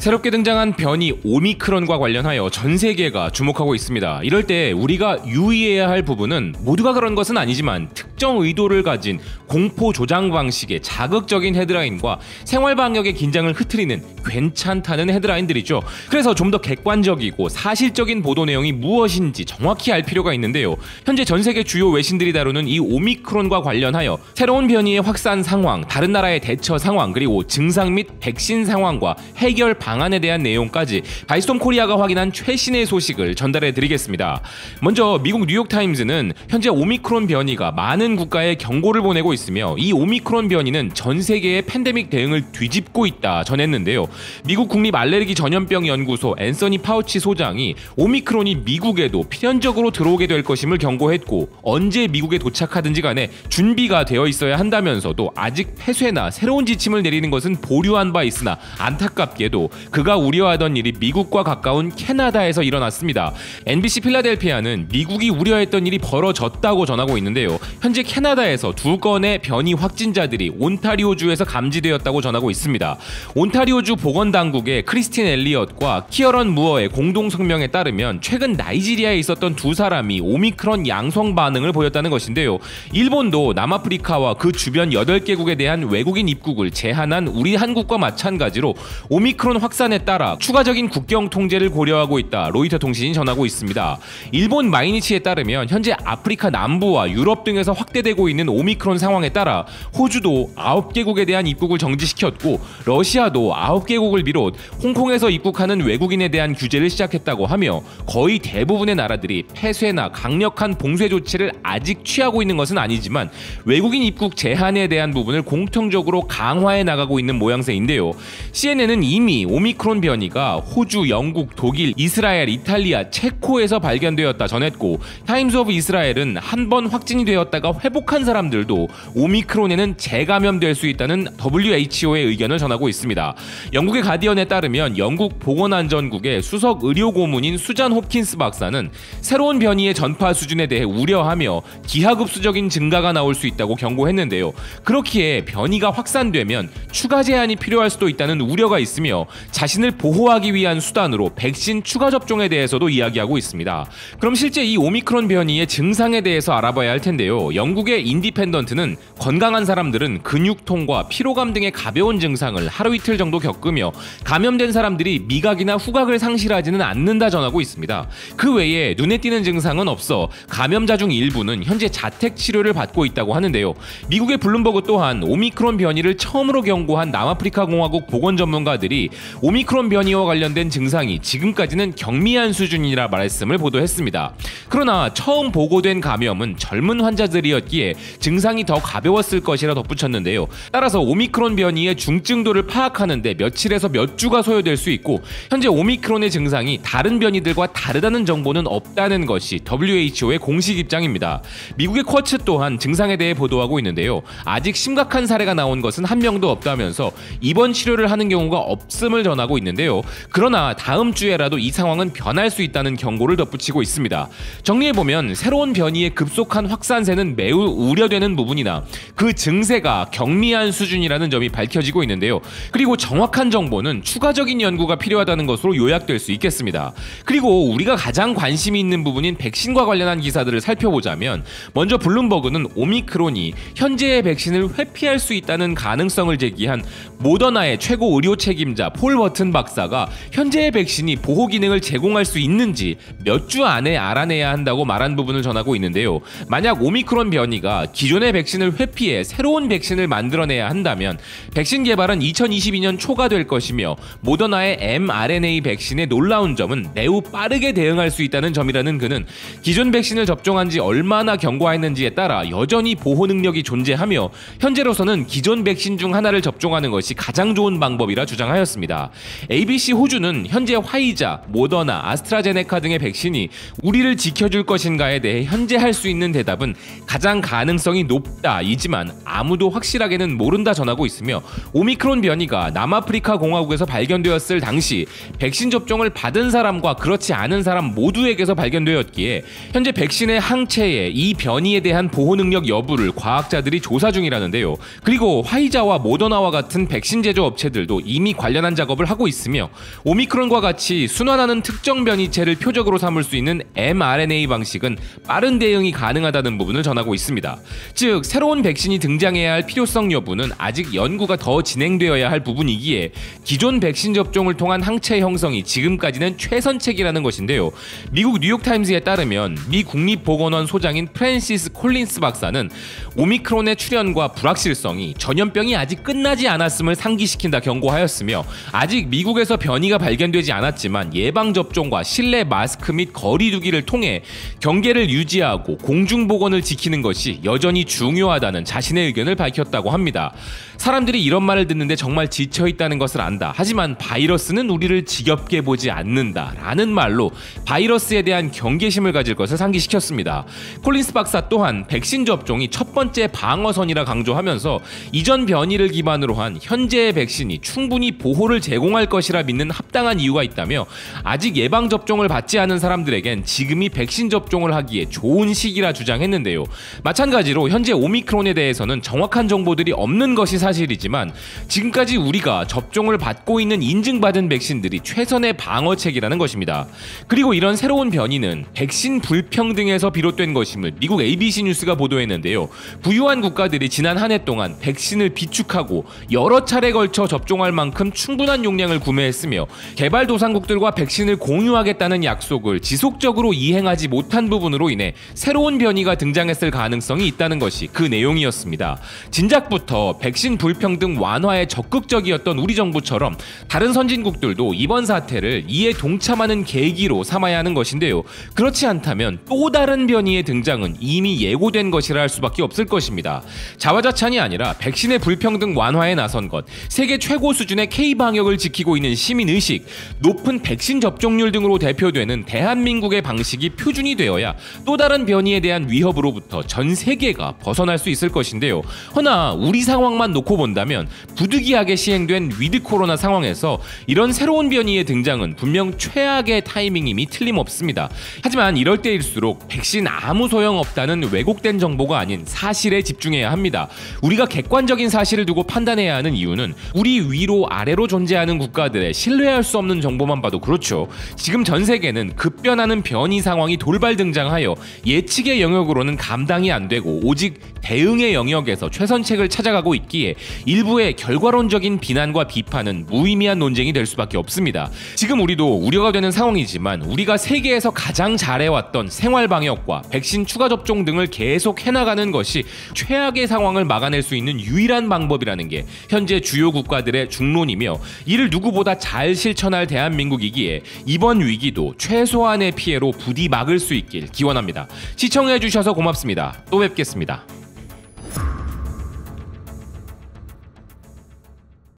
새롭게 등장한 변이 오미크론과 관련하여 전 세계가 주목하고 있습니다. 이럴 때 우리가 유의해야 할 부분은 모두가 그런 것은 아니지만 특정 의도를 가진 공포 조장 방식의 자극적인 헤드라인과 생활 방역의 긴장을 흐트리는 괜찮다는 헤드라인들이죠. 그래서 좀 더 객관적이고 사실적인 보도 내용이 무엇인지 정확히 알 필요가 있는데요. 현재 전 세계 주요 외신들이 다루는 이 오미크론과 관련하여 새로운 변이의 확산 상황, 다른 나라의 대처 상황, 그리고 증상 및 백신 상황과 해결 방안에 대한 내용까지 바이스톰 코리아가 확인한 최신의 소식을 전달해 드리겠습니다. 먼저 미국 뉴욕타임즈는 현재 오미크론 변이가 많은 국가에 경고를 보내고 있으며 이 오미크론 변이는 전 세계의 팬데믹 대응을 뒤집고 있다 전했는데요. 미국 국립 알레르기 전염병 연구소 앤서니 파우치 소장이 오미크론이 미국에도 필연적으로 들어오게 될 것임을 경고했고, 언제 미국에 도착하든지 간에 준비가 되어 있어야 한다면서도 아직 폐쇄나 새로운 지침을 내리는 것은 보류한 바 있으나 안타깝게도 그가 우려하던 일이 미국과 가까운 캐나다에서 일어났습니다. NBC 필라델피아는 미국이 우려했던 일이 벌어졌다고 전하고 있는데요. 현재 캐나다에서 2건의 변이 확진자들이 온타리오주에서 감지되었다고 전하고 있습니다. 온타리오주 보건당국의 크리스틴 엘리엇과 키어런 무어의 공동 성명에 따르면 최근 나이지리아에 있었던 2사람이 오미크론 양성 반응을 보였다는 것인데요. 일본도 남아프리카와 그 주변 8개국에 대한 외국인 입국을 제한한 우리 한국과 마찬가지로 오미크론 확산에 따라 추가적인 국경 통제를 고려하고 있다, 로이터 통신이 전하고 있습니다. 일본 마이니치에 따르면 현재 아프리카 남부와 유럽 등에서 확대되고 있는 오미크론 상황에 따라 호주도 9개국에 대한 입국을 정지시켰고, 러시아도 9개국을 비롯 홍콩에서 입국하는 외국인에 대한 규제를 시작했다고 하며, 거의 대부분의 나라들이 폐쇄나 강력한 봉쇄 조치를 아직 취하고 있는 것은 아니지만 외국인 입국 제한에 대한 부분을 공통적으로 강화해 나가고 있는 모양새인데요. CNN은 이미 오미크론 변이가 호주, 영국, 독일, 이스라엘, 이탈리아, 체코에서 발견되었다 전했고, 타임스 오브 이스라엘은 한 번 확진이 되었다가 회복한 사람들도 오미크론에는 재감염될 수 있다는 WHO의 의견을 전하고 있습니다. 영국의 가디언에 따르면 영국 보건안전국의 수석 의료고문인 수잔 홉킨스 박사는 새로운 변이의 전파 수준에 대해 우려하며 기하급수적인 증가가 나올 수 있다고 경고했는데요. 그렇기에 변이가 확산되면 추가 제한이 필요할 수도 있다는 우려가 있으며 자신을 보호하기 위한 수단으로 백신 추가 접종에 대해서도 이야기하고 있습니다. 그럼 실제 이 오미크론 변이의 증상에 대해서 알아봐야 할 텐데요. 영국의 인디펜던트는 건강한 사람들은 근육통과 피로감 등의 가벼운 증상을 하루 이틀 정도 겪으며 감염된 사람들이 미각이나 후각을 상실하지는 않는다 전하고 있습니다. 그 외에 눈에 띄는 증상은 없어 감염자 중 일부는 현재 자택 치료를 받고 있다고 하는데요. 미국의 블룸버그 또한 오미크론 변이를 처음으로 경고한 남아프리카 공화국 보건 전문가들이 오미크론 변이와 관련된 증상이 지금까지는 경미한 수준이라 말씀을 보도했습니다. 그러나 처음 보고된 감염은 젊은 환자들이었기에 증상이 더 가벼웠을 것이라 덧붙였는데요. 따라서 오미크론 변이의 중증도를 파악하는 데 며칠에서 몇 주가 소요될 수 있고, 현재 오미크론의 증상이 다른 변이들과 다르다는 정보는 없다는 것이 WHO의 공식 입장입니다. 미국의 쿼츠 또한 증상에 대해 보도하고 있는데요. 아직 심각한 사례가 나온 것은 한 명도 없다면서 입원 치료를 하는 경우가 없음을 전하고 있는데요. 그러나 다음 주에라도 이 상황은 변할 수 있다는 경고를 덧붙이고 있습니다. 정리해보면 새로운 변이의 급속한 확산세는 매우 우려되는 부분이나 그 증세가 경미한 수준이라는 점이 밝혀지고 있는데요. 그리고 정확한 정보는 추가적인 연구가 필요하다는 것으로 요약될 수 있겠습니다. 그리고 우리가 가장 관심이 있는 부분인 백신과 관련한 기사들을 살펴보자면, 먼저 블룸버그는 오미크론이 현재의 백신을 회피할 수 있다는 가능성을 제기한 모더나의 최고 의료 책임자 폴 버튼 박사가 현재의 백신이 보호 기능을 제공할 수 있는지 몇 주 안에 알아내야 한다고 말한 부분을 전하고 있는데요. 만약 오미크론 변이가 기존의 백신을 회피해 새로운 백신을 만들어내야 한다면 백신 개발은 2022년 초가 될 것이며, 모더나의 mRNA 백신의 놀라운 점은 매우 빠르게 대응할 수 있다는 점이라는 그는 기존 백신을 접종한 지 얼마나 경과했는지에 따라 여전히 보호 능력이 존재하며 현재로서는 기존 백신 중 하나를 접종하는 것이 가장 좋은 방법이라 주장하였습니다. ABC 호주는 현재 화이자, 모더나, 아스트라제네카 등의 백신이 우리를 지켜줄 것인가에 대해 현재 할 수 있는 대답은 가장 가능성이 높다이지만 아무도 확실하게는 모른다 전하고 있으며, 오미크론 변이가 남아프리카 공화국에서 발견되었을 당시 백신 접종을 받은 사람과 그렇지 않은 사람 모두에게서 발견되었기에 현재 백신의 항체에 이 변이에 대한 보호 능력 여부를 과학자들이 조사 중이라는데요. 그리고 화이자와 모더나와 같은 백신 제조 업체들도 이미 관련한 작업을 작업을 하고 있으며 오미크론과 같이 순환하는 특정 변이체를 표적으로 삼을 수 있는 mRNA 방식은 빠른 대응이 가능하다는 부분을 전하고 있습니다. 즉 새로운 백신이 등장해야 할 필요성 여부는 아직 연구가 더 진행되어야 할 부분이기에 기존 백신 접종을 통한 항체 형성이 지금까지는 최선책이라는 것인데요. 미국 뉴욕타임스에 따르면 미 국립보건원 소장인 프랜시스 콜린스 박사는 오미크론의 출현과 불확실성이 전염병이 아직 끝나지 않았음을 상기시킨다 경고하였으며 아직 미국에서 변이가 발견되지 않았지만 예방접종과 실내 마스크 및 거리두기를 통해 경계를 유지하고 공중보건을 지키는 것이 여전히 중요하다는 자신의 의견을 밝혔다고 합니다. 사람들이 이런 말을 듣는데 정말 지쳐있다는 것을 안다. 하지만 바이러스는 우리를 지겹게 보지 않는다 라는 말로 바이러스에 대한 경계심을 가질 것을 상기시켰습니다. 콜린스 박사 또한 백신 접종이 첫 번째 방어선이라 강조하면서 이전 변이를 기반으로 한 현재의 백신이 충분히 보호를 제공할 것이라 믿는 합당한 이유가 있다며 아직 예방접종을 받지 않은 사람들에겐 지금이 백신 접종을 하기에 좋은 시기라 주장했는데요. 마찬가지로 현재 오미크론에 대해서는 정확한 정보들이 없는 것이 사실이지만 지금까지 우리가 접종을 받고 있는 인증받은 백신들이 최선의 방어책이라는 것입니다. 그리고 이런 새로운 변이는 백신 불평등에서 비롯된 것임을 미국 ABC 뉴스가 보도했는데요. 부유한 국가들이 지난 한 해 동안 백신을 비축하고 여러 차례 걸쳐 접종할 만큼 충분한 용량을 구매했으며 개발도상국들과 백신을 공유하겠다는 약속을 지속적으로 이행하지 못한 부분으로 인해 새로운 변이가 등장했을 가능성이 있다는 것이 그 내용이었습니다. 진작부터 백신 불평등 완화에 적극적이었던 우리 정부처럼 다른 선진국들도 이번 사태를 이에 동참하는 계기로 삼아야 하는 것인데요. 그렇지 않다면 또 다른 변이의 등장은 이미 예고된 것이라 할 수밖에 없을 것입니다. 자화자찬이 아니라 백신의 불평등 완화에 나선 것, 세계 최고 수준의 K-방역을 지키고 있는 시민의식, 높은 백신 접종률 등으로 대표되는 대한민국의 방식이 표준이 되어야 또 다른 변이에 대한 위협으로부터 전 세계가 벗어날 수 있을 것인데요. 허나 우리 상황만 놓고 본다면 부득이하게 시행된 위드 코로나 상황에서 이런 새로운 변이의 등장은 분명 최악의 타이밍임이 틀림없습니다. 하지만 이럴 때일수록 백신 아무 소용없다는 왜곡된 정보가 아닌 사실에 집중해야 합니다. 우리가 객관적인 사실을 두고 판단해야 하는 이유는 우리 위로 아래로 존재하는 국가들의 신뢰할 수 없는 정보만 봐도 그렇죠. 지금 전 세계는 급변하는 변이 상황이 돌발 등장하여 예측의 영역으로는 감당이 안 되고 오직 대응의 영역에서 최선책을 찾아가고 있기에 일부의 결과론적인 비난과 비판은 무의미한 논쟁이 될 수밖에 없습니다. 지금 우리도 우려가 되는 상황이지만 우리가 세계에서 가장 잘해왔던 생활방역과 백신 추가 접종 등을 계속 해나가는 것이 최악의 상황을 막아낼 수 있는 유일한 방법이라는 게 현재 주요 국가들의 중론이며 이를 누구보다 잘 실천할 대한민국이기에 이번 위기도 최소한의 피해로 부디 막을 수 있길 기원합니다. 시청해주셔서 고맙습니다. 또 뵙겠습니다.